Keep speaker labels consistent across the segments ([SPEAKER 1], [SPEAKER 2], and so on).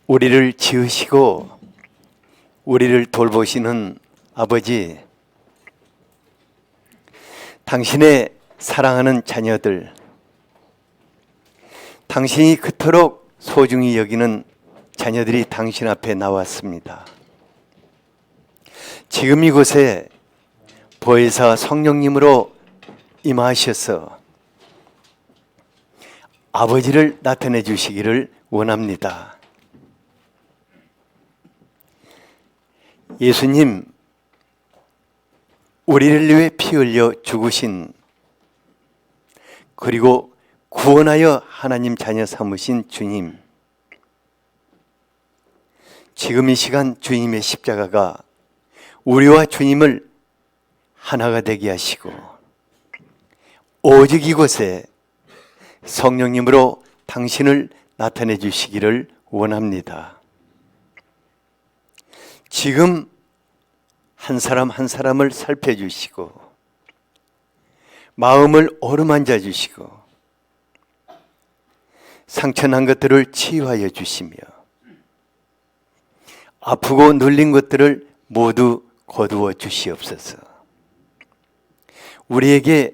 [SPEAKER 1] 우리를 지으시고 우리를 돌보시는 아버지, 당신의 사랑하는 자녀들, 당신이 그토록 소중히 여기는 자녀들이 당신 앞에 나왔습니다. 지금 이곳에 보혜사 성령님으로 임하셔서 아버지를 나타내 주시기를 원합니다. 예수님, 우리를 위해 피 흘려 죽으신, 그리고 구원하여 하나님 자녀 삼으신 주님, 지금 이 시간 주님의 십자가가 우리와 주님을 하나가 되게 하시고 오직 이곳에 성령님으로 당신을 나타내 주시기를 원합니다. 지금 한 사람 한 사람을 살펴주시고 마음을 어루만져 주시고 상처난 것들을 치유하여 주시며 아프고 눌린 것들을 모두 거두어 주시옵소서. 우리에게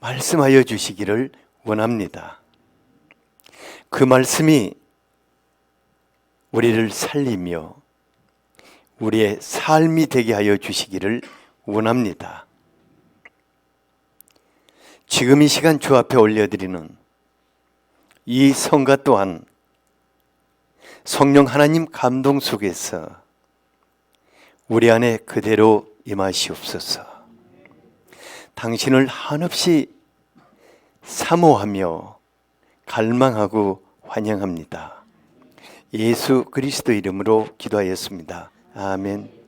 [SPEAKER 1] 말씀하여 주시기를 원합니다. 그 말씀이 우리를 살리며 우리의 삶이 되게 하여 주시기를 원합니다. 지금 이 시간 주 앞에 올려드리는 이 성가 또한 성령 하나님 감동 속에서 우리 안에 그대로 임하시옵소서. 당신을 한없이 사모하며 갈망하고 환영합니다. 예수 그리스도 이름으로 기도하였습니다. 아멘.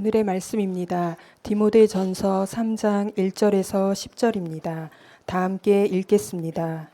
[SPEAKER 2] 오늘의 말씀입니다. 디모데전서 3장 1절에서 10절입니다. 다 함께 읽겠습니다.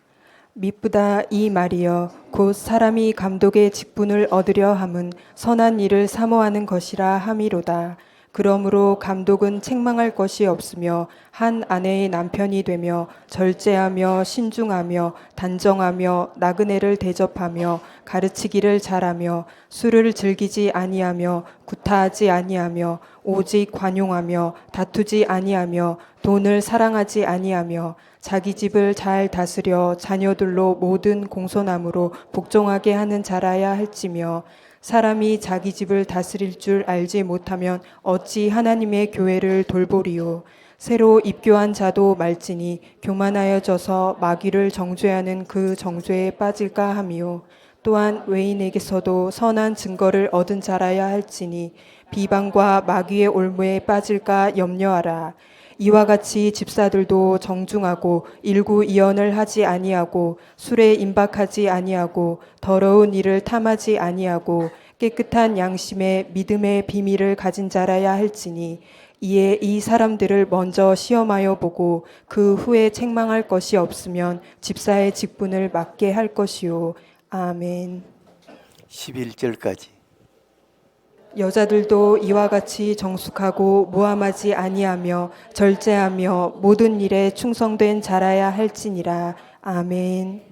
[SPEAKER 2] 미쁘다 이 말이여 곧 사람이 감독의 직분을 얻으려 함은 선한 일을 사모하는 것이라 함이로다. 그러므로 감독은 책망할 것이 없으며 한 아내의 남편이 되며 절제하며 신중하며 단정하며 나그네를 대접하며 가르치기를 잘하며 술을 즐기지 아니하며 구타하지 아니하며 오직 관용하며 다투지 아니하며 돈을 사랑하지 아니하며 자기 집을 잘 다스려 자녀들로 모든 공손함으로 복종하게 하는 자라야 할지며 사람이 자기 집을 다스릴 줄 알지 못하면 어찌 하나님의 교회를 돌보리요. 새로 입교한 자도 말지니 교만하여져서 마귀를 정죄하는 그 정죄에 빠질까 하미요. 또한 외인에게서도 선한 증거를 얻은 자라야 할지니 비방과 마귀의 올무에 빠질까 염려하라. 이와 같이 집사들도 정중하고 일구이연을 하지 아니하고 술에 임박하지 아니하고 더러운 일을 탐하지 아니하고 깨끗한 양심에 믿음의 비밀을 가진 자라야 할지니 이에 이 사람들을 먼저 시험하여 보고 그 후에 책망할 것이 없으면 집사의 직분을 맡게 할 것이요. 아멘.
[SPEAKER 1] 11절까지.
[SPEAKER 2] 여자들도 이와 같이 정숙하고 모함하지 아니하며 절제하며 모든 일에 충성된 자라야 할지니라. 아멘.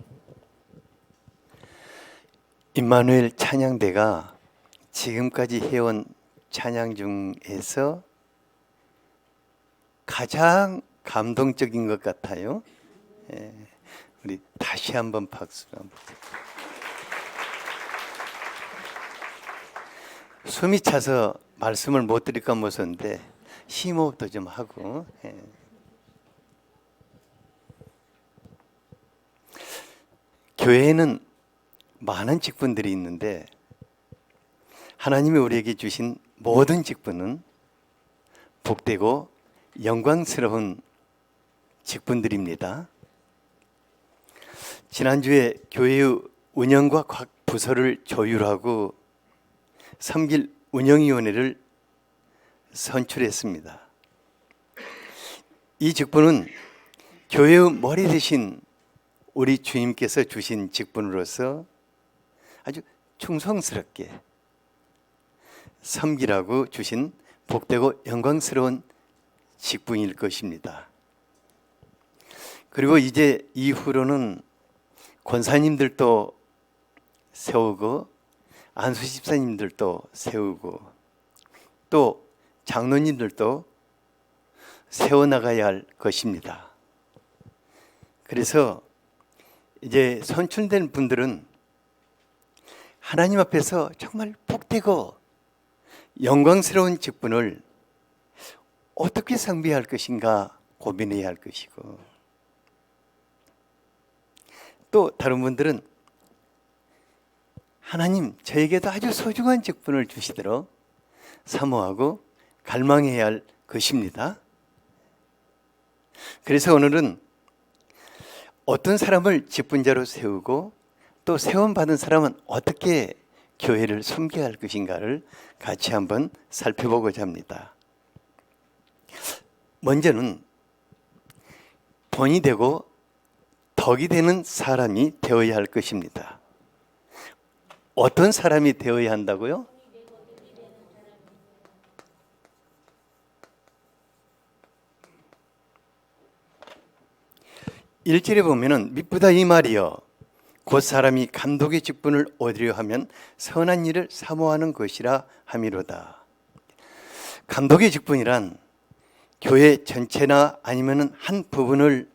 [SPEAKER 1] 임마누엘 찬양대가 지금까지 해온 찬양 중에서 가장 감동적인 것 같아요. 우리 다시 한번 박수 한번. 숨이 차서 말씀을 못 드릴까 무서운데 심호흡도 좀 하고. 교회에는 많은 직분들이 있는데 하나님이 우리에게 주신 모든 직분은 복되고 영광스러운 직분들입니다. 지난주에 교회의 운영과 각 부서를 조율하고 섬길 운영위원회를 선출했습니다. 이 직분은 교회의 머리 대신 우리 주님께서 주신 직분으로서 아주 충성스럽게 섬기라고 주신 복되고 영광스러운 직분일 것입니다. 그리고 이제 이후로는 권사님들도 세우고 안수 집사님들도 세우고 또 장로님들도 세워나가야 할 것입니다. 그래서 이제 선출된 분들은 하나님 앞에서 정말 복되고 영광스러운 직분을 어떻게 상비할 것인가 고민해야 할 것이고, 또 다른 분들은 하나님 저에게도 아주 소중한 직분을 주시도록 사모하고 갈망해야 할 것입니다. 그래서 오늘은 어떤 사람을 직분자로 세우고 또 세움받은 사람은 어떻게 교회를 섬겨야 할 것인가를 같이 한번 살펴보고자 합니다. 먼저는 본이 되고 덕이 되는 사람이 되어야 할 것입니다. 어떤 사람이 되어야 한다고요? 일절에 보면은 미쁘다 이 말이여 곧 사람이 감독의 직분을 얻으려 하면 선한 일을 사모하는 것이라 함이로다. 감독의 직분이란 교회 전체나 아니면은 한 부분을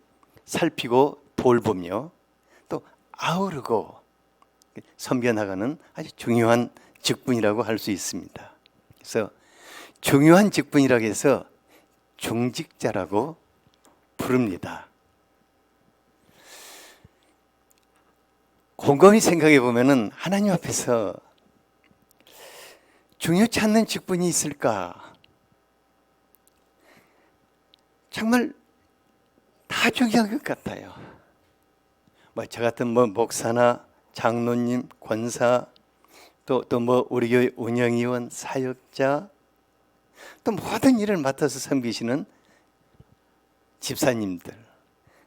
[SPEAKER 1] 살피고 돌보며 또 아우르고 섬겨나가는 아주 중요한 직분이라고 할 수 있습니다. 그래서 중요한 직분이라고 해서 중직자라고 부릅니다. 곰곰이 생각해 보면은 하나님 앞에서 중요치 않는 직분이 있을까? 정말 다 중요한 것 같아요. 저 같은 목사나 장로님, 권사, 또 우리 교회 운영위원, 사역자, 또 모든 일을 맡아서 섬기시는 집사님들,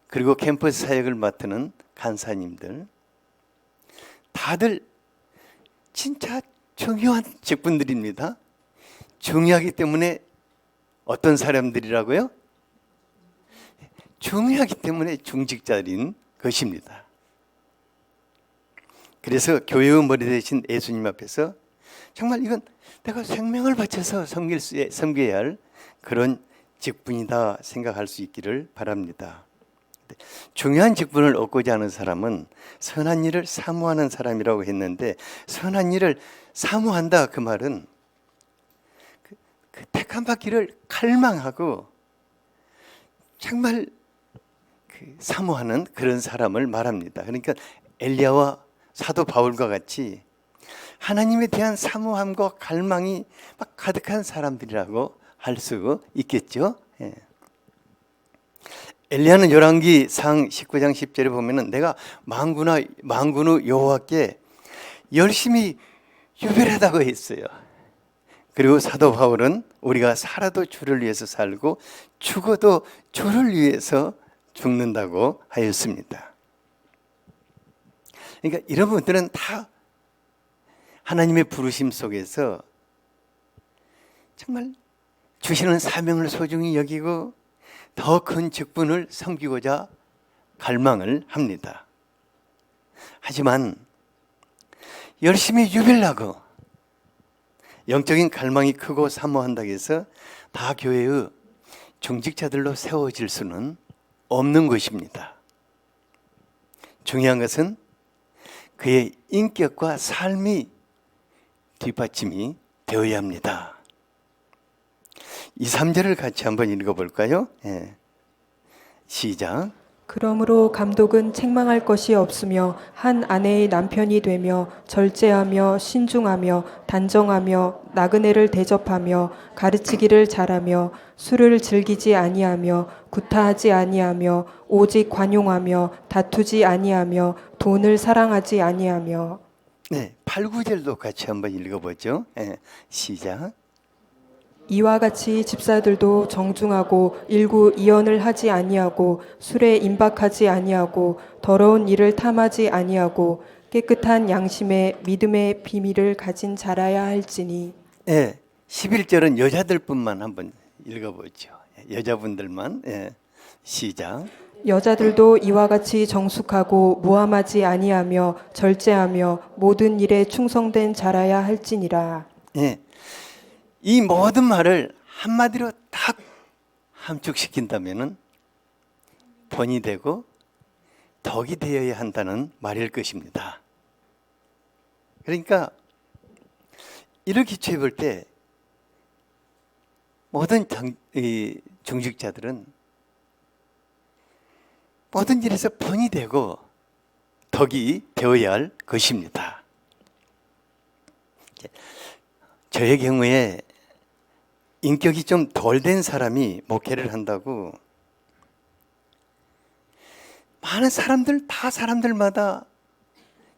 [SPEAKER 1] 그리고 캠퍼스 사역을 맡는 간사님들, 다들 진짜 중요한 직분들입니다. 중요하기 때문에 어떤 사람들이라고요? 중요하기 때문에 중직자인 것입니다. 그래서 교회의 머리 되신 예수님 앞에서 정말 이건 내가 생명을 바쳐서 섬겨야 할 그런 직분이다 생각할 수 있기를 바랍니다. 중요한 직분을 얻고자 하는 사람은 선한 일을 사모하는 사람이라고 했는데, 선한 일을 사모한다 그 말은 그 택한 받기를 갈망하고 정말 사모하는 그런 사람을 말합니다. 그러니까 엘리야와 사도 바울과 같이 하나님에 대한 사모함과 갈망이 막 가득한 사람들이라고 할 수 있겠죠. 예. 엘리야는 열왕기상 19장 10절에 보면은 내가 만군의 여호와께 열심히 유별하다고 했어요. 그리고 사도 바울은 우리가 살아도 주를 위해서 살고 죽어도 주를 위해서 죽는다고 하였습니다. 그러니까 이런 분들은 다 하나님의 부르심 속에서 정말 주시는 사명을 소중히 여기고 더 큰 직분을 섬기고자 갈망을 합니다. 하지만 열심히 유별나고 영적인 갈망이 크고 사모한다고 해서 다 교회의 중직자들로 세워질 수는 없는 것입니다. 중요한 것은 그의 인격과 삶이 뒷받침이 되어야 합니다. 2, 3절을 같이 한번 읽어볼까요? 예. 시작.
[SPEAKER 2] 그러므로 감독은 책망할 것이 없으며 한 아내의 남편이 되며 절제하며 신중하며 단정하며 나그네를 대접하며 가르치기를 잘하며 술을 즐기지 아니하며 구타하지 아니하며 오직 관용하며 다투지 아니하며 돈을 사랑하지 아니하며.
[SPEAKER 1] 네, 8, 9절도 같이 한번 읽어보죠. 예. 시작.
[SPEAKER 2] 이와 같이 집사들도 정중하고 일구 이언을 하지 아니하고 술에 임박하지 아니하고 더러운 일을 탐하지 아니하고 깨끗한 양심에 믿음의 비밀을 가진 자라야 할지니.
[SPEAKER 1] 예, 11절은 여자들뿐만 한번 읽어보죠. 여자분들만. 예. 시작.
[SPEAKER 2] 여자들도 이와 같이 정숙하고 모함하지 아니하며 절제하며 모든 일에 충성된 자라야 할지니라.
[SPEAKER 1] 예. 이 모든 말을 한마디로 딱 함축시킨다면은 본이 되고 덕이 되어야 한다는 말일 것입니다. 그러니까 이렇게 취해 볼 때 모든 중직자들은 모든 일에서 본이 되고 덕이 되어야 할 것입니다. 저의 경우에 인격이 좀 덜 된 사람이 목회를 한다고 많은 사람들 다 사람들마다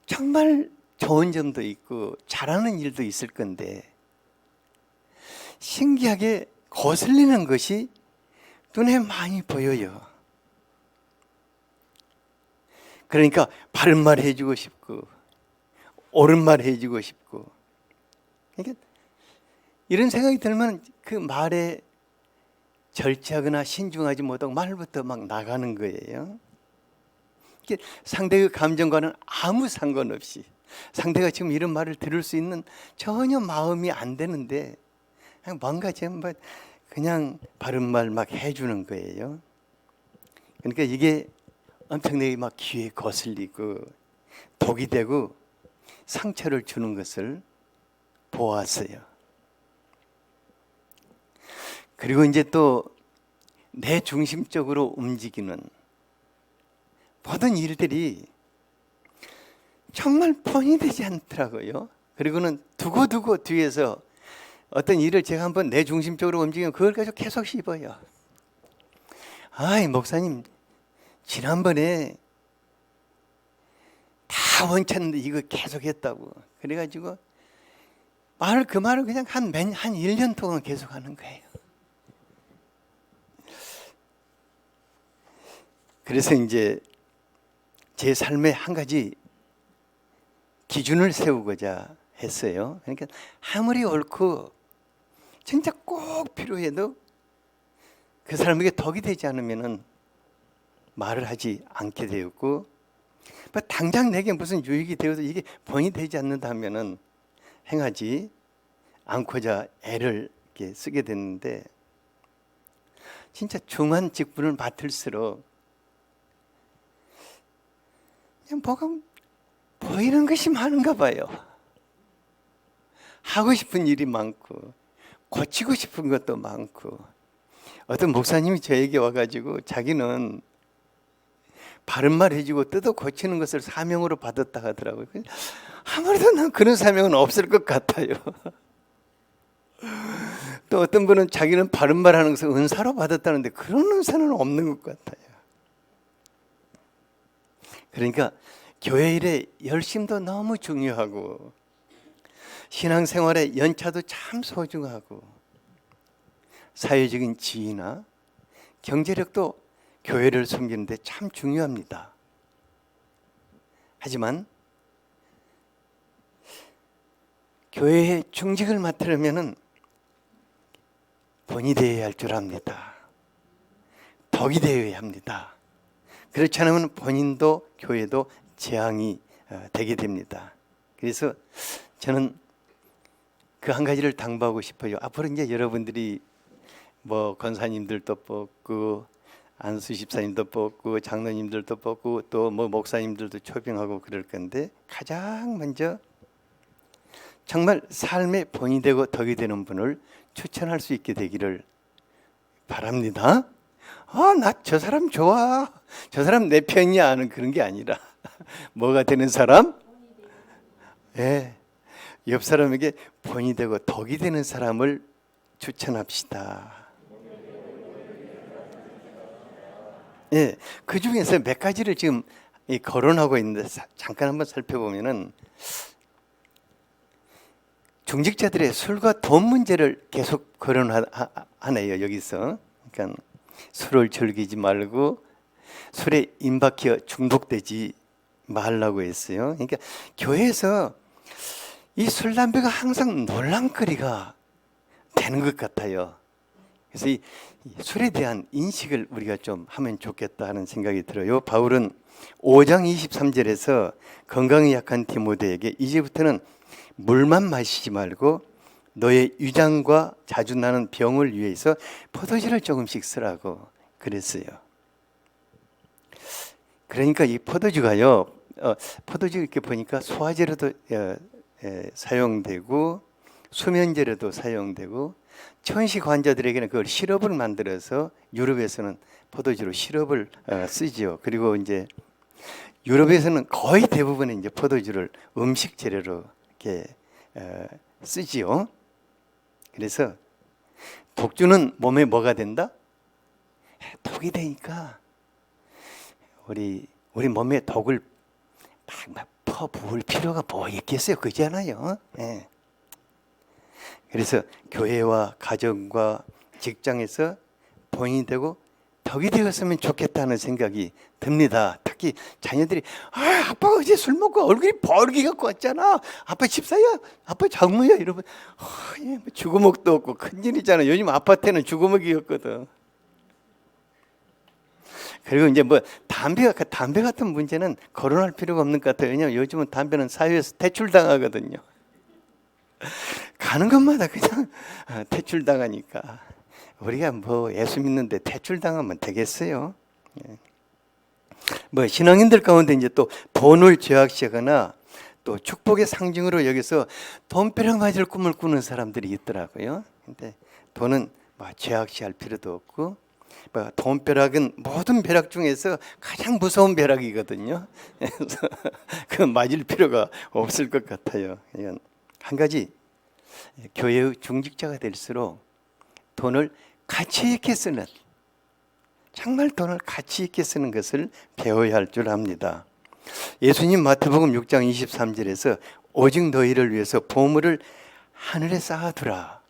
[SPEAKER 1] 정말 좋은 점도 있고 잘하는 일도 있을 건데 신기하게 거슬리는 것이 눈에 많이 보여요. 그러니까 바른 말 해주고 싶고 옳은 말 해주고 싶고, 그러니까 이런 생각이 들면 그 말에 절제하거나 신중하지 못하고 말부터 막 나가는 거예요. 상대의 감정과는 아무 상관없이 상대가 지금 이런 말을 들을 수 있는 전혀 마음이 안 되는데 뭔가 전부 그냥 바른 말 막 해주는 거예요. 그러니까 이게 엄청나게 막 귀에 거슬리고 독이 되고 상처를 주는 것을 보았어요. 그리고 이제 또 내 중심적으로 움직이는 모든 일들이 정말 본이 되지 않더라고요. 그리고는 두고두고 뒤에서 어떤 일을 제가 한번 내 중심적으로 움직이면 그걸 가지고 계속 씹어요. 아이 목사님 지난번에 다 원쳤는데 이거 계속 했다고 그래가지고 그 말을 그냥 한 1년 동안 계속 하는 거예요. 그래서 이제 제 삶에 한 가지 기준을 세우고자 했어요. 그러니까 아무리 옳고 진짜 꼭 필요해도 그 사람에게 덕이 되지 않으면은 말을 하지 않게 되었고, 당장 내게 무슨 유익이 되어도 이게 본이 되지 않는다면은 행하지 않고자 애를 이렇게 쓰게 됐는데, 진짜 중한 직분을 맡을수록 그냥 뭐가 보이는 것이 많은가 봐요. 하고 싶은 일이 많고 고치고 싶은 것도 많고, 어떤 목사님이 저에게 와가지고 자기는 바른말 해주고 뜯어 고치는 것을 사명으로 받았다 하더라고요. 아무래도 난 그런 사명은 없을 것 같아요. 또 어떤 분은 자기는 바른말 하는 것을 은사로 받았다는데 그런 은사는 없는 것 같아요. 그러니까 교회 일의 열심도 너무 중요하고, 신앙생활의 연차도 참 소중하고, 사회적인 지위나 경제력도 교회를 섬기는데 참 중요합니다. 하지만 교회의 중직을 맡으려면 본이 되어야 할 줄 압니다. 덕이 되어야 합니다. 그렇지 않으면 본인도 교회도 재앙이 되게 됩니다. 그래서 저는 그 한 가지를 당부하고 싶어요. 앞으로 이제 여러분들이 뭐 권사님들도 뽑고 안수 집사님도 뽑고 장로님들도 뽑고 또 뭐 목사님들도 초빙하고 그럴 건데, 가장 먼저 정말 삶의 본이 되고 덕이 되는 분을 추천할 수 있게 되기를 바랍니다. 나 저 사람 좋아, 저 사람 내 편이야 하는 그런 게 아니라 뭐가 되는 사람? 예, 옆 사람에게 본이 되고 덕이 되는 사람을 추천합시다. 예, 그 중에서 몇 가지를 지금 거론하고 있는데 잠깐 한번 살펴보면은, 중직자들의 술과 돈 문제를 계속 거론하네요. 여기서. 그러니까 술을 즐기지 말고 술에 임박혀 중독되지 말라고 했어요. 그러니까 교회에서 이 술, 담배가 항상 논란거리가 되는 것 같아요. 그래서 이 술에 대한 인식을 우리가 좀 하면 좋겠다 하는 생각이 들어요. 바울은 5장 23절에서 건강이 약한 디모데에게 이제부터는 물만 마시지 말고 너의 위장과 자주 나는 병을 위해서 포도주를 조금씩 쓰라고 그랬어요. 그러니까 이 포도주가요, 포도주 이렇게 보니까 소화제로도 사용되고 수면제로도 사용되고, 천식 환자들에게는 그걸 시럽을 만들어서 유럽에서는 포도주로 시럽을 쓰지요. 그리고 이제 유럽에서는 거의 대부분의 이제 포도주를 음식 재료로 이렇게 쓰지요. 그래서 독주는 몸에 뭐가 된다? 독이 되니까 우리 몸에 독을 막 퍼부을 필요가 뭐 있겠어요? 그렇잖아요. 예. 그래서 교회와 가정과 직장에서 본인이 되고 덕이 되었으면 좋겠다는 생각이 듭니다. 특히 자녀들이 아빠가 어제 술 먹고 얼굴이 벌게 갖고 왔잖아. 아빠 집사야? 아빠 장모야? 이러면 주거목도 없고 큰일이잖아. 요즘 아파트는 주거목이었거든. 그리고 이제 뭐 담배 같은 문제는 거론할 필요가 없는 것 같아요. 왜냐하면 요즘은 담배는 사회에서 퇴출당하거든요. 가는 것마다 그냥 퇴출당하니까 우리가 뭐 예수 믿는데 퇴출당하면 되겠어요? 뭐 신앙인들 가운데 이제 또 돈을 죄악시하거나 또 축복의 상징으로 여기서 돈벼락 맞을 꿈을 꾸는 사람들이 있더라고요. 근데 돈은 뭐 죄악시할 필요도 없고, 뭐 돈벼락은 모든 벼락 중에서 가장 무서운 벼락이거든요. 그래서 그 맞을 필요가 없을 것 같아요. 이건 한 가지, 교회의 중직자가 될수록 돈을 가치 있게 쓰는, 정말 돈을 가치 있게 쓰는 것을 배워야 할 줄 압니다. 예수님 마태복음 6장 23절에서 오직 너희를 위해서 보물을 하늘에 쌓아두라.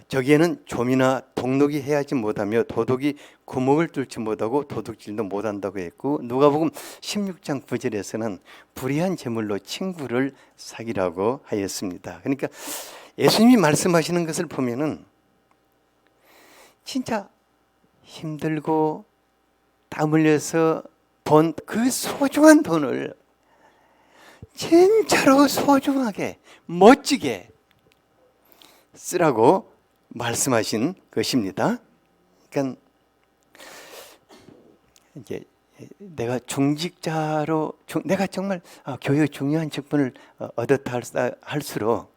[SPEAKER 1] 저기에는 좀이나 동록이 해하지 못하며 도둑이 구멍을 뚫지 못하고 도둑질도 못한다고 했고, 누가복음 16장 9절에서는 불의한 제물로 친구를 사귀라고 하였습니다. 그러니까 예수님이 말씀하시는 것을 보면은 진짜 힘들고 땀 흘려서 번 그 소중한 돈을 진짜로 소중하게 멋지게 쓰라고 말씀하신 것입니다. 그러니까 이제 내가 중직자로 내가 정말 교회의 중요한 직분을 얻었다 할수록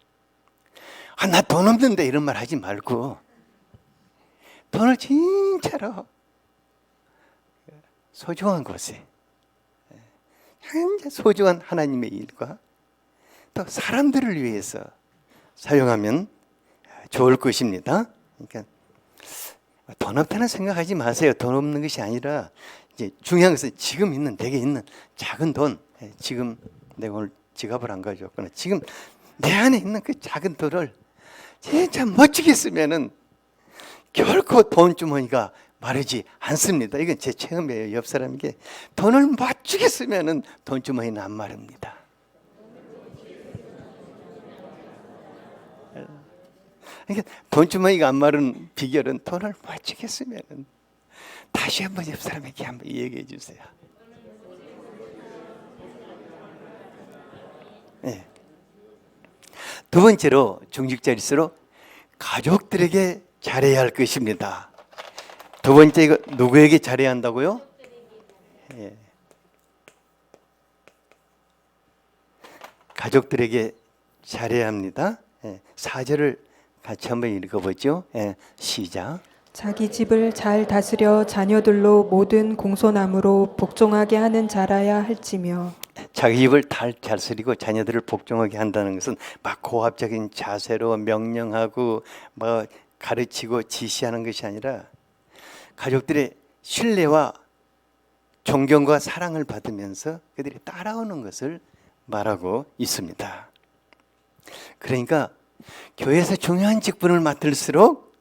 [SPEAKER 1] 나 돈 없는데 이런 말 하지 말고 돈을 진짜로 소중한 곳에 현재 소중한 하나님의 일과 또 사람들을 위해서 사용하면 좋을 것입니다. 그러니까 돈 없다는 생각하지 마세요. 돈 없는 것이 아니라 이제 중요한 것은 지금 있는 내게 있는 작은 돈, 지금 내가 오늘 지갑을 안 가져왔거나 지금 내 안에 있는 그 작은 돈을 진짜 멋지게 쓰면은 결코 돈 주머니가 마르지 않습니다. 이건 제 체험이에요. 옆 사람에게 돈을 멋지게 쓰면은 돈 주머니는 안 마릅니다. 그러니까 돈 주머니가 안 마른 비결은 돈을 멋지게 쓰면은, 다시 한번 옆 사람에게 한번 얘기해 주세요. 네. 두 번째로 중직자일수록 가족들에게 잘해야 할 것입니다. 두 번째, 이거 누구에게 잘해야 한다고요? 예. 가족들에게 잘해야 합니다. 4절을 같이 한번 읽어보죠. 시작.
[SPEAKER 2] 자기 집을 잘 다스려 자녀들로 모든 공손함으로 복종하게 하는 자라야 할지며.
[SPEAKER 1] 자기 집을 잘 다스리고 자녀들을 복종하게 한다는 것은 막 고압적인 자세로 명령하고 막 가르치고 지시하는 것이 아니라 가족들의 신뢰와 존경과 사랑을 받으면서 그들이 따라오는 것을 말하고 있습니다. 그러니까 교회에서 중요한 직분을 맡을수록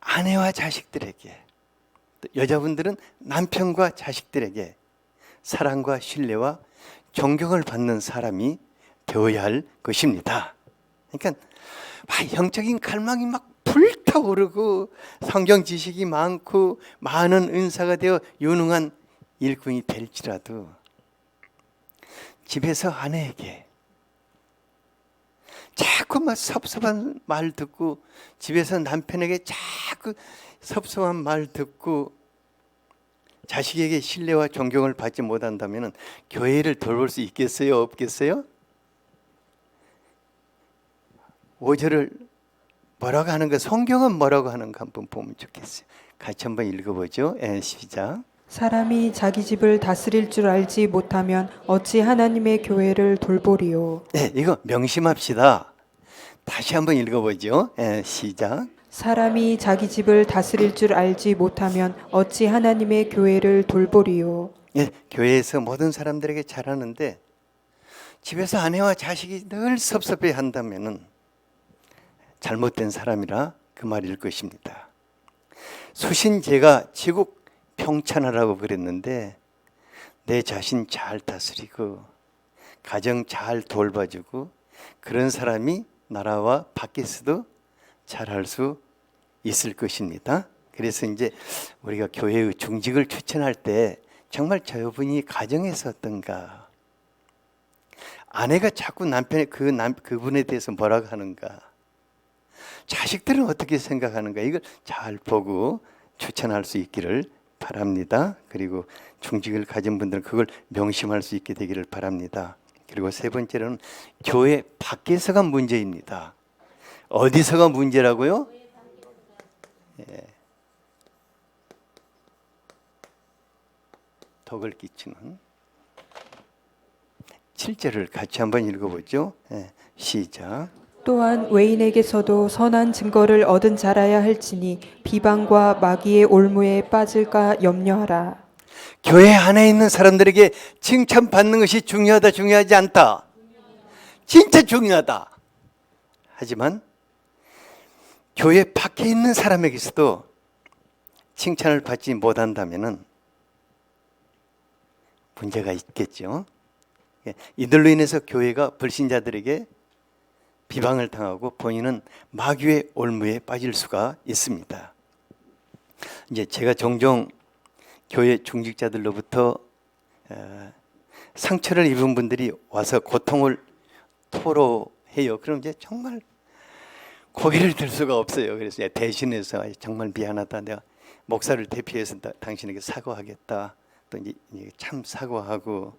[SPEAKER 1] 아내와 자식들에게, 여자분들은 남편과 자식들에게 사랑과 신뢰와 존경을 받는 사람이 되어야 할 것입니다. 그러니까 영적인 갈망이 막 불타오르고 성경 지식이 많고 많은 은사가 되어 유능한 일꾼이 될지라도 집에서 아내에게 자꾸 막 섭섭한 말 듣고, 집에서 남편에게 자꾸 섭섭한 말 듣고 자식에게 신뢰와 존경을 받지 못한다면 교회를 돌볼 수 있겠어요? 없겠어요? 5절을 뭐라고 하는가, 성경은 뭐라고 하는가 한번 보면 좋겠어요. 같이 한번 읽어보죠. 시작.
[SPEAKER 2] 사람이 자기 집을 다스릴 줄 알지 못하면 어찌 하나님의 교회를 돌보리요.
[SPEAKER 1] 네, 이거 명심합시다. 다시 한번 읽어보죠. 시작.
[SPEAKER 2] 사람이 자기 집을 다스릴 줄 알지 못하면 어찌 하나님의 교회를 돌보리요.
[SPEAKER 1] 교회에서 모든 사람들에게 잘하는데 집에서 아내와 자식이 늘 섭섭해 한다면은 잘못된 사람이라 그 말일 것입니다. 수신제가 지국 평천하라고 그랬는데 내 자신 잘 다스리고 가정 잘 돌봐주고 그런 사람이 나라와 밖에서도 잘할 수 있을 것입니다. 그래서 이제 우리가 교회의 중직을 추천할 때 정말 저분이 가정에서 어떤가, 아내가 자꾸 남편의 그분에 대해서 뭐라고 하는가, 자식들은 어떻게 생각하는가, 이걸 잘 보고 추천할 수 있기를 바랍니다. 그리고 중직을 가진 분들은 그걸 명심할 수 있게 되기를 바랍니다. 그리고 세 번째로는 교회 밖에서가 문제입니다. 어디서가 문제라고요? 덕을 끼치는 7절을 같이 한번 읽어보죠. 시작.
[SPEAKER 2] 또한 외인에게서도 선한 증거를 얻은 자라야 할지니 비방과 마귀의 올무에 빠질까 염려하라.
[SPEAKER 1] 교회 안에 있는 사람들에게 칭찬받는 것이 중요하다, 중요하지 않다? 진짜 중요하다. 하지만 교회 밖에 있는 사람에게서도 칭찬을 받지 못한다면 문제가 있겠죠. 이들로 인해서 교회가 불신자들에게 비방을 당하고 본인은 마귀의 올무에 빠질 수가 있습니다. 이제 제가 종종 교회 중직자들로부터 상처를 입은 분들이 와서 고통을 토로해요. 그럼 이제 정말 고개를 들 수가 없어요. 그래서 대신해서 정말 미안하다. 내가 목사를 대표해서 당신에게 사과하겠다. 또 이제 참 사과하고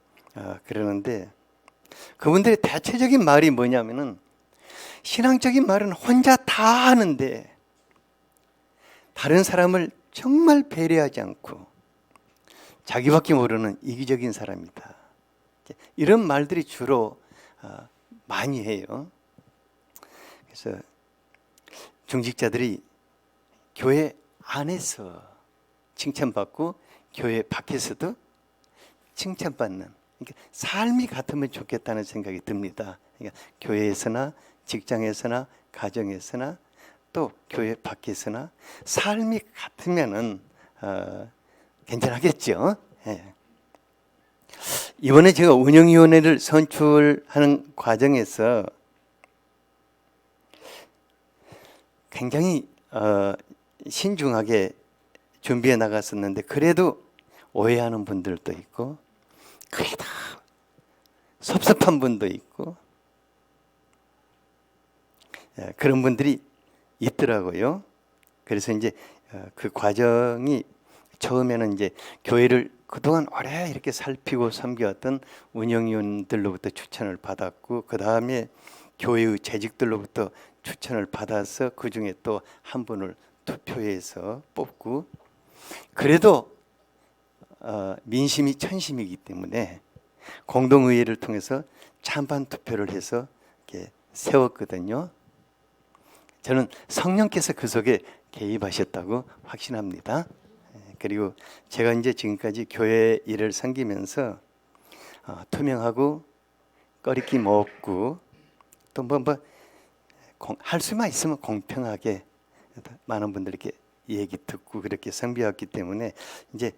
[SPEAKER 1] 그러는데 그분들의 대체적인 말이 뭐냐면은 신앙적인 말은 혼자 다 하는데 다른 사람을 정말 배려하지 않고 자기밖에 모르는 이기적인 사람이다. 이런 말들이 주로 많이 해요. 그래서 중직자들이 교회 안에서 칭찬받고 교회 밖에서도 칭찬받는, 그러니까 삶이 같으면 좋겠다는 생각이 듭니다. 그러니까 교회에서나 직장에서나 가정에서나 또 교회 밖에서나 삶이 같으면은 괜찮겠죠. 예. 이번에 제가 운영위원회를 선출하는 과정에서 굉장히 신중하게 준비해 나갔었는데 그래도 오해하는 분들도 있고 그래도 섭섭한 분도 있고 그런 분들이 있더라고요. 그래서 이제 그 과정이 처음에는 이제 교회를 그동안 오래 이렇게 살피고 섬겨왔던 운영위원들로부터 추천을 받았고 그 다음에 교회의 재직들로부터 추천을 받아서 그 중에 또 한 분을 투표해서 뽑고 그래도 민심이 천심이기 때문에 공동의회를 통해서 찬반 투표를 해서 이렇게 세웠거든요. 저는 성령께서 그 속에 개입하셨다고 확신합니다. 그리고 제가 이제 지금까지 교회 일을 섬기면서 투명하고 꺼리낌 없고 또 할 수만 있으면 공평하게 많은 분들에게 얘기 듣고 그렇게 섬겨왔기 때문에 이제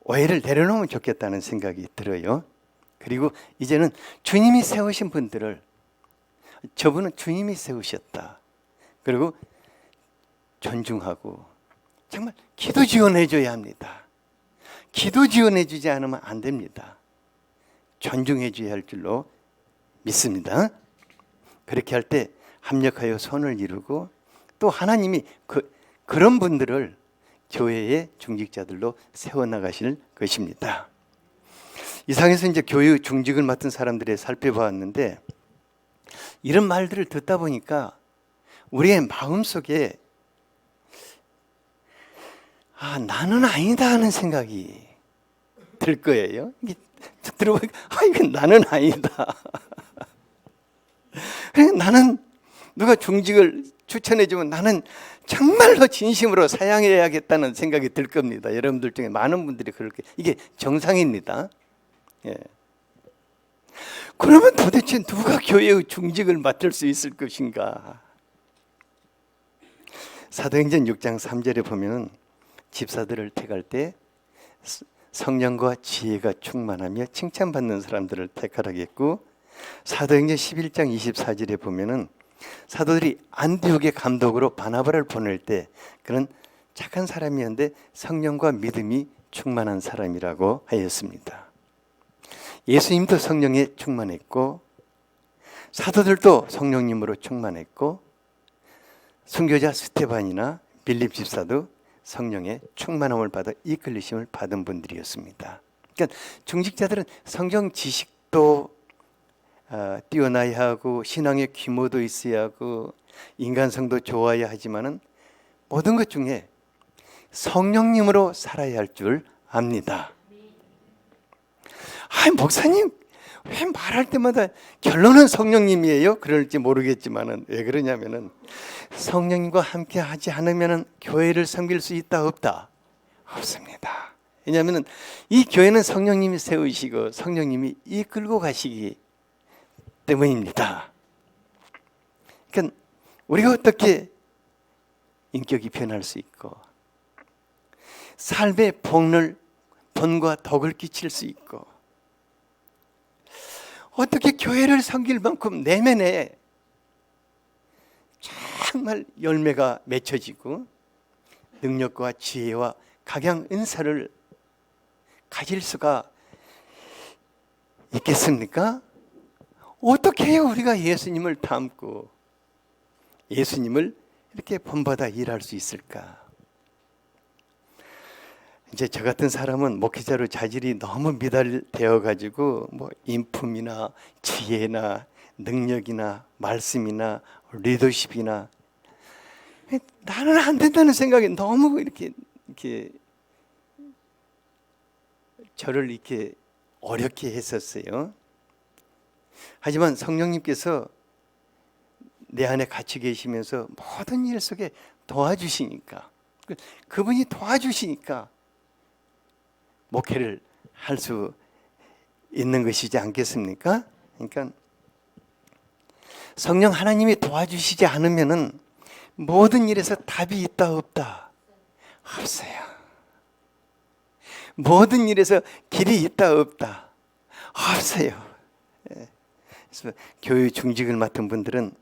[SPEAKER 1] 오해를 내려놓으면 좋겠다는 생각이 들어요. 그리고 이제는 주님이 세우신 분들을 저분은 주님이 세우셨다. 그리고 존중하고 정말 기도 지원해 줘야 합니다. 기도 지원해 주지 않으면 안 됩니다. 존중해 줘야 할 줄로 믿습니다. 그렇게 할 때 합력하여 선을 이루고 또 하나님이 그런 분들을 교회의 중직자들로 세워나가실 것입니다. 이상해서 이제 교회 중직을 맡은 사람들의 살펴보았는데 이런 말들을 듣다 보니까 우리의 마음속에 나는 아니다 하는 생각이 들 거예요. 이게 들어보니까 이건 나는 아니다. 나는 누가 중직을 추천해주면 나는 정말로 진심으로 사양해야겠다는 생각이 들 겁니다. 여러분들 중에 많은 분들이 그렇게 이게 정상입니다. 예. 그러면 도대체 누가 교회의 중직을 맡을 수 있을 것인가? 사도행전 6장 3절에 보면은 집사들을 택할 때 성령과 지혜가 충만하며 칭찬받는 사람들을 택하라겠고 사도행전 11장 24절에 보면은 사도들이 안디옥의 감독으로 바나바를 보낼 때 그는 착한 사람이었는데 성령과 믿음이 충만한 사람이라고 하였습니다. 예수님도 성령에 충만했고 사도들도 성령님으로 충만했고 순교자 스테반이나 빌립 집사도 성령의 충만함을 받아 이끌리심을 받은 분들이었습니다. 그러니까 중직자들은 성경 지식도 뛰어나야 하고 신앙의 규모도 있어야 하고 인간성도 좋아야 하지만은 모든 것 중에 성령님으로 살아야 할 줄 압니다. 목사님 왜 말할 때마다 결론은 성령님이에요? 그럴지 모르겠지만은 왜 그러냐면은 성령님과 함께 하지 않으면은 교회를 섬길 수 있다 없다? 없습니다. 왜냐하면은 이 교회는 성령님이 세우시고 성령님이 이끌고 가시기 때문입니다. 그러니까 우리가 어떻게 인격이 변할 수 있고 삶의 본과 덕을 끼칠 수 있고 어떻게 교회를 섬길 만큼 내면에 정말 열매가 맺혀지고 능력과 지혜와 각양 은사를 가질 수가 있겠습니까? 어떻게 해야 우리가 예수님을 닮고 예수님을 이렇게 본받아 일할 수 있을까? 이제 저 같은 사람은 목회자로 자질이 너무 미달되어 가지고 뭐 인품이나 지혜나 능력이나 말씀이나 리더십이나 나는 안 된다는 생각이 너무 이렇게 저를 이렇게 어렵게 했었어요. 하지만 성령님께서 내 안에 같이 계시면서 모든 일 속에 도와주시니까 그분이 도와주시니까 목회를 할 수 있는 것이지 않겠습니까? 그러니까 성령 하나님이 도와주시지 않으면은 모든 일에서 답이 있다 없다 없어요. 모든 일에서 길이 있다 없다 없어요. 그래서 교회 중직을 맡은 분들은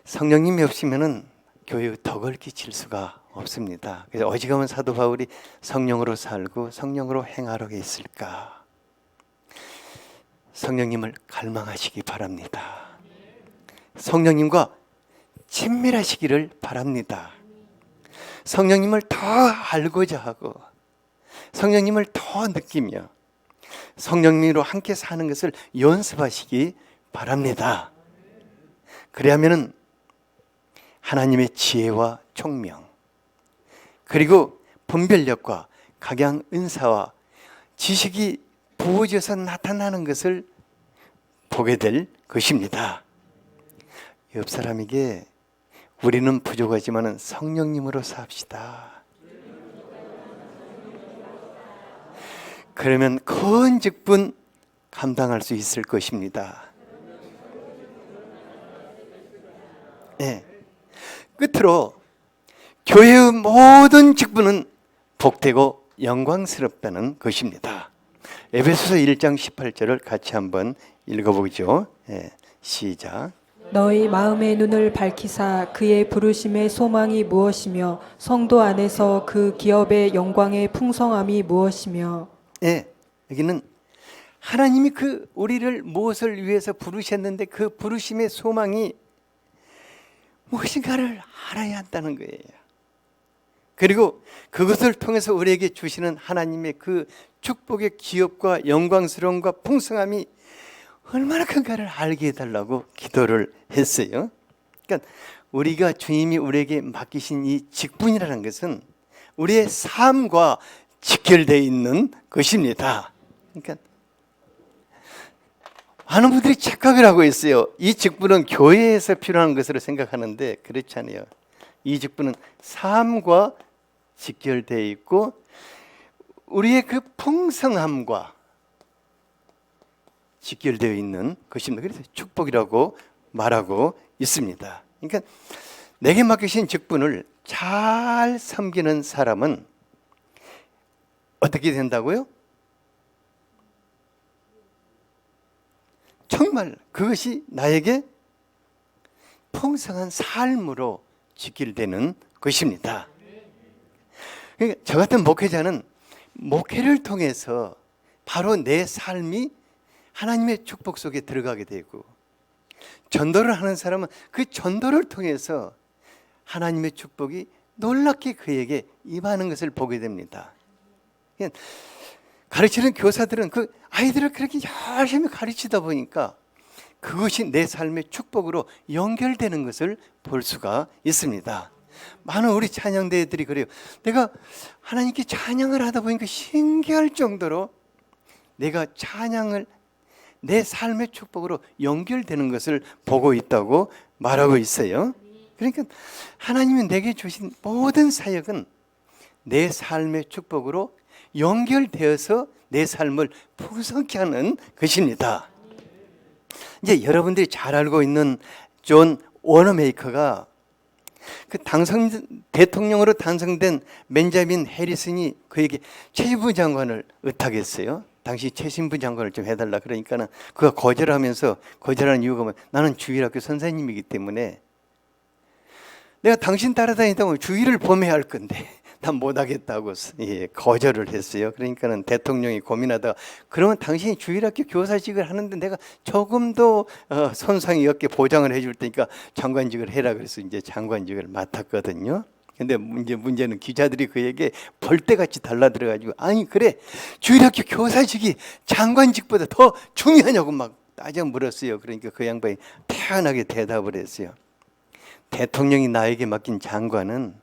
[SPEAKER 1] 성령님이 없으면은 교회의 덕을 끼칠 수가 없습니다. 그래서 어지간한 사도 바울이 성령으로 살고 성령으로 행하러 있을까? 성령님을 갈망하시기 바랍니다. 성령님과 친밀하시기를 바랍니다. 성령님을 더 알고자 하고 성령님을 더 느끼며 성령님으로 함께 사는 것을 연습하시기 바랍니다. 그래야면은 하나님의 지혜와 총명 그리고 분별력과 각양 은사와 지식이 부어져서 나타나는 것을 보게 될 것입니다. 옆 사람에게 우리는 부족하지만 성령님으로 삽시다. 그러면 큰 직분 감당할 수 있을 것입니다. 네. 끝으로 교회의 모든 직분은 복되고 영광스럽다는 것입니다. 에베소서 1장 18절을 같이 한번 읽어보죠. 네. 시작.
[SPEAKER 2] 너희 마음의 눈을 밝히사 그의 부르심의 소망이 무엇이며 성도 안에서 그 기업의 영광의 풍성함이 무엇이며.
[SPEAKER 1] 네, 여기는 하나님이 우리를 무엇을 위해서 부르셨는데 그 부르심의 소망이 무엇인가를 알아야 한다는 거예요. 그리고 그것을 통해서 우리에게 주시는 하나님의 그 축복의 기업과 영광스러움과 풍성함이 얼마나 큰가를 알게 해달라고 기도를 했어요. 그러니까 우리가 주님이 우리에게 맡기신 이 직분이라는 것은 우리의 삶과 직결되어 있는 것입니다. 그러니까 많은 분들이 착각을 하고 있어요. 이 직분은 교회에서 필요한 것으로 생각하는데 그렇지 않아요. 이 직분은 삶과 직결되어 있고 우리의 그 풍성함과 직결되어 있는 것입니다. 그래서 축복이라고 말하고 있습니다. 그러니까 내게 맡기신 직분을 잘 섬기는 사람은 어떻게 된다고요? 정말 그것이 나에게 풍성한 삶으로 직결되는 것입니다. 그러니까 저 같은 목회자는 목회를 통해서 바로 내 삶이 하나님의 축복 속에 들어가게 되고 전도를 하는 사람은 그 전도를 통해서 하나님의 축복이 놀랍게 그에게 임하는 것을 보게 됩니다. 가르치는 교사들은 그 아이들을 그렇게 열심히 가르치다 보니까 그것이 내 삶의 축복으로 연결되는 것을 볼 수가 있습니다. 많은 우리 찬양대회들이 그래요. 내가 하나님께 찬양을 하다 보니까 신기할 정도로 내가 찬양을 내 삶의 축복으로 연결되는 것을 보고 있다고 말하고 있어요. 그러니까 하나님이 내게 주신 모든 사역은 내 삶의 축복으로 연결되어서 내 삶을 풍성케 하는 것입니다. 이제 여러분들이 잘 알고 있는 존 워너메이커가 그 대통령으로 당선된 벤자민 해리슨이 그에게 최신부 장관을 의탁했어요. 당시 최신부 장관을 좀 해달라 그러니까는 그가 거절하면서, 거절하는 이유가 뭐, 나는 주일학교 선생님이기 때문에 내가 당신 따라다니다가 주일을 범해야 할 건데 난 못하겠다고 거절을 했어요. 그러니까는 대통령이 고민하다가, 그러면 당신이 주일학교 교사직을 하는데 내가 조금도 손상이 없게 보장을 해줄 테니까 장관직을 해라 그래서 이제 장관직을 맡았거든요. 근데 문제는 기자들이 그에게 벌떼같이 달라들어가지고, 아니 그래 주일학교 교사직이 장관직보다 더 중요하냐고 막 따져 물었어요. 그러니까 그 양반이 태연하게 대답을 했어요. 대통령이 나에게 맡긴 장관은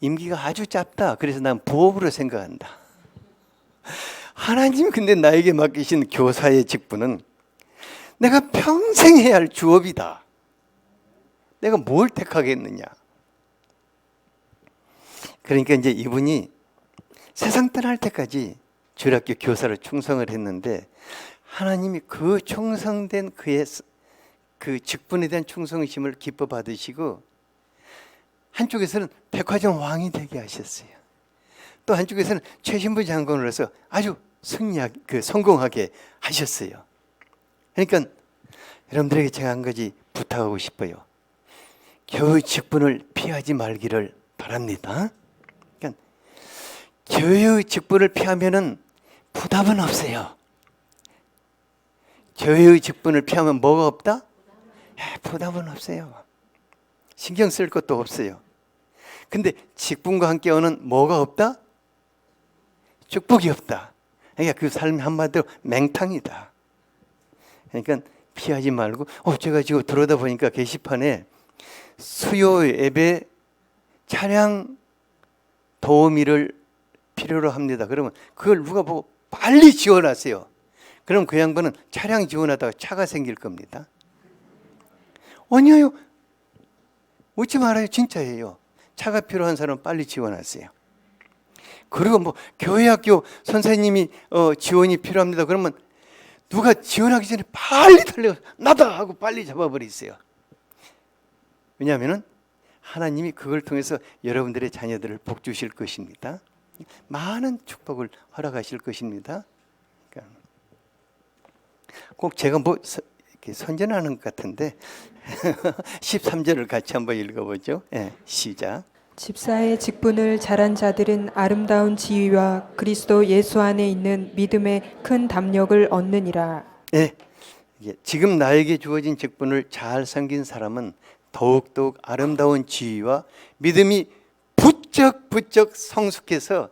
[SPEAKER 1] 임기가 아주 짧다. 그래서 난 부업으로 생각한다. 하나님 근데 나에게 맡기신 교사의 직분은 내가 평생 해야 할 주업이다. 내가 뭘 택하겠느냐. 그러니까 이제 이분이 세상 떠날 때까지 주일학교 교사를 충성을 했는데, 하나님이 그 충성된 그의 그 직분에 대한 충성심을 기뻐 받으시고, 한쪽에서는 백화점 왕이 되게 하셨어요. 또 한쪽에서는 최신부 장관으로서 아주 성공하게 하셨어요. 그러니까 여러분들에게 제가 한 가지 부탁하고 싶어요. 교회 직분을 피하지 말기를 바랍니다. 그러니까 교회의 직분을 피하면은 부담은 없어요. 교회의 직분을 피하면 뭐가 없다? 부담은 없어요. 신경 쓸 것도 없어요. 근데 직분과 함께 오는 뭐가 없다? 축복이 없다. 그러니까 그 삶이 한마디로 맹탕이다. 그러니까 피하지 말고, 제가 지금 들어다 보니까 게시판에 수요 예배 차량 도우미를 필요로 합니다. 그러면 그걸 누가 보고 빨리 지원하세요. 그럼 그 양반은 차량 지원하다가 차가 생길 겁니다. 아니에요. 웃지 말아요. 진짜예요. 차가 필요한 사람 빨리 지원하세요. 그리고 뭐 교회 학교 선생님이 지원이 필요합니다. 그러면 누가 지원하기 전에 빨리 달려서 나다 하고 빨리 잡아버리세요. 왜냐하면 하나님이 그걸 통해서 여러분들의 자녀들을 복 주실 것입니다. 많은 축복을 허락하실 것입니다. 그러니까 꼭 제가 뭐 이렇게 선전하는 것 같은데 13절을 같이 한번 읽어보죠. 시작.
[SPEAKER 2] 집사의 직분을 잘한 자들은 아름다운 지위와 그리스도 예수 안에 있는 믿음의 큰 담력을 얻느니라.
[SPEAKER 1] 지금 나에게 주어진 직분을 잘 섬긴 사람은 더욱더욱 아름다운 지위와 믿음이 부쩍부쩍 성숙해서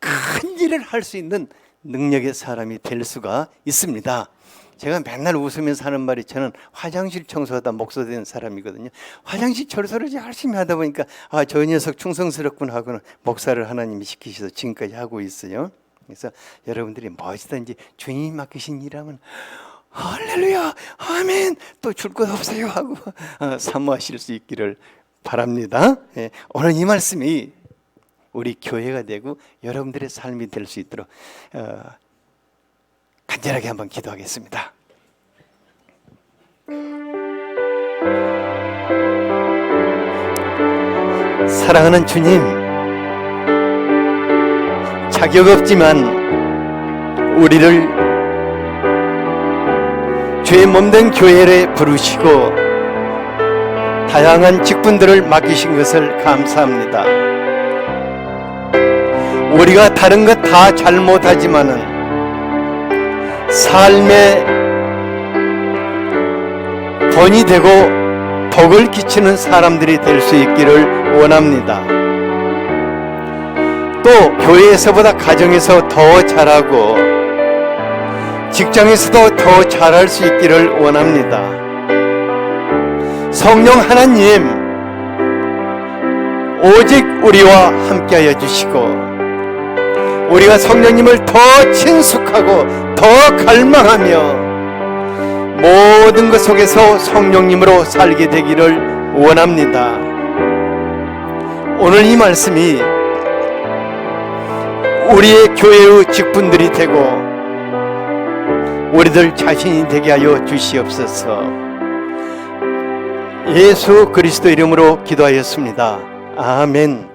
[SPEAKER 1] 큰 일을 할 수 있는 능력의 사람이 될 수가 있습니다. 제가 맨날 웃으면서 하는 말이, 저는 화장실 청소하다 목소된 사람이거든요. 화장실 청소를 열심히 하다 보니까 저 녀석 충성스럽구나 하고는 목사를 하나님이 시키셔서 지금까지 하고 있어요. 그래서 여러분들이 무엇이든지 주님이 맡기신 일하면 할렐루야 아멘 또 줄 것 없어요 하고 사모하실 수 있기를 바랍니다. 오늘 이 말씀이 우리 교회가 되고 여러분들의 삶이 될 수 있도록 간절하게 한번 기도하겠습니다. 사랑하는 주님, 자격 없지만 우리를 주의 몸된 교회에 부르시고 다양한 직분들을 맡기신 것을 감사합니다. 우리가 다른 것 다 잘못하지만은 삶에 본이 되고 복을 끼치는 사람들이 될 수 있기를 원합니다. 또 교회에서보다 가정에서 더 잘하고 직장에서도 더 잘할 수 있기를 원합니다. 성령 하나님, 오직 우리와 함께하여 주시고 우리가 성령님을 더 친숙하고 더 갈망하며 모든 것 속에서 성령님으로 살게 되기를 원합니다. 오늘 이 말씀이 우리의 교회의 직분들이 되고 우리들 자신이 되게 하여 주시옵소서. 예수 그리스도 이름으로 기도하였습니다. 아멘.